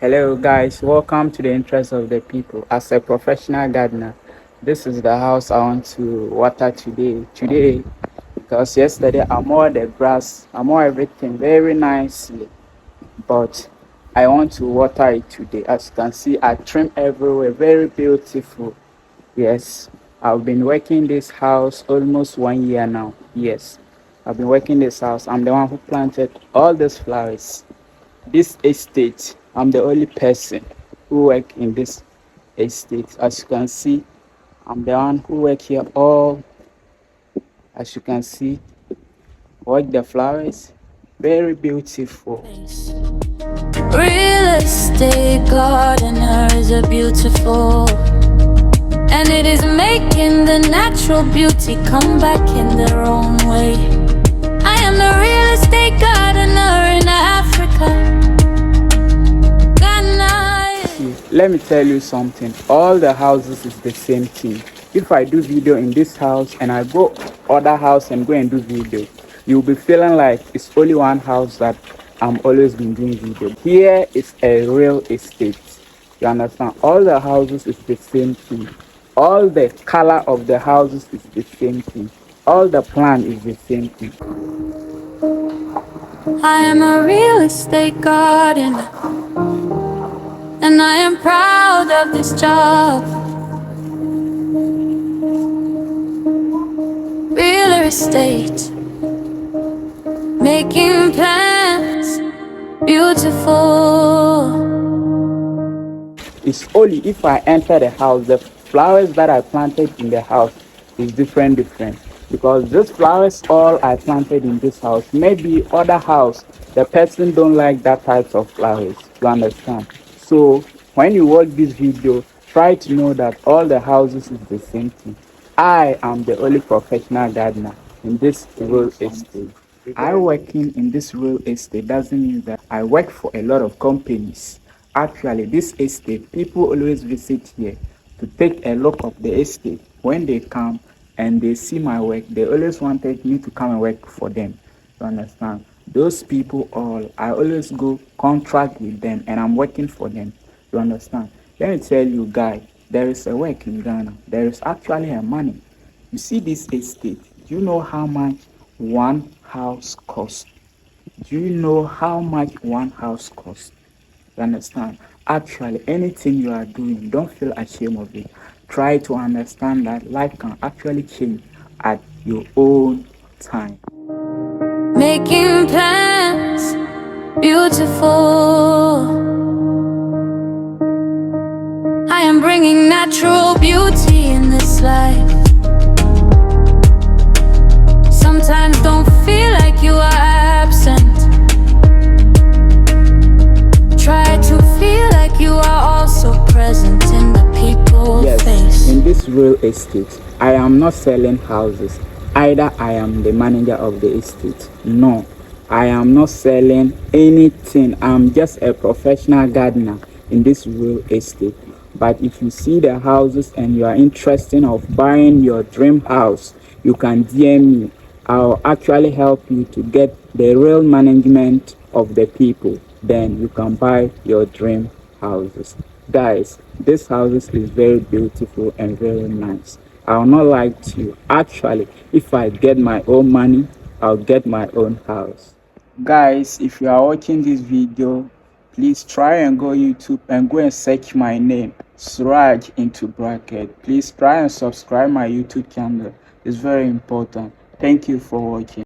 Hello guys, welcome to the interest of the people. As a professional gardener, this is the house I want to water today, because yesterday I mowed the grass, I mowed everything very nicely, but I want to water it today. As you can see, I trim everywhere, very beautiful. Yes, I've been working this house almost 1 year now. Yes, I've been working this house. I'm the one who planted all these flowers. This estate, I'm the only person who work in this estate. As you can see, I'm the one who work here all. As you can see, work the flowers, very beautiful. Real estate gardener is a beautiful, and it is making the natural beauty come back in their own way. I am the real estate gardener in Africa. Let me tell you something. All the houses is the same thing. If I do video in this house and I go other house and go and do video, you'll be feeling like it's only one house that I'm always been doing video. Here is a real estate. You understand? All the houses is the same thing. All the color of the houses is the same thing. All the plan is the same thing. I am a real estate gardener, and I am proud of this job. Real estate, making plans beautiful. It's only if I enter the house, the flowers that I planted in the house is different. Because these flowers all I planted in this house, maybe other house, the person don't like that type of flowers. You understand? So when you watch this video, try to know that all the houses is the same thing. I am the only professional gardener in this real estate. I working in this real estate doesn't mean that I work for a lot of companies. Actually, this estate, people always visit here to take a look of the estate. When they come and they see my work, they always wanted me to come and work for them. You understand? Those people all, I always go contract with them and I'm working for them. You understand? Let me tell you guys, there is a work in Ghana. There is actually a money. You see this estate, do you know how much one house costs? Do you know how much one house costs? You understand? Actually, anything you are doing, don't feel ashamed of it. Try to understand that life can actually change at your own time. Making plans beautiful. I am bringing natural beauty in this life. Sometimes don't feel like you are absent. Try to feel like you are also present in the people's face. In this real estate, I am not selling houses. Either I am the manager of the estate. No, I am not selling anything. I'm just a professional gardener in this real estate. But if you see the houses and you are interested of buying your dream house, you can DM me. I'll actually help you to get the real management of the people. Then you can buy your dream houses. Guys, this houses is very beautiful and very nice. I'll not lie to you. Actually, if I get my own money, I'll get my own house. Guys, if you are watching this video, please try and go YouTube and go and search my name, Suraj into bracket. Please try and subscribe my YouTube channel. It's very important. Thank you for watching.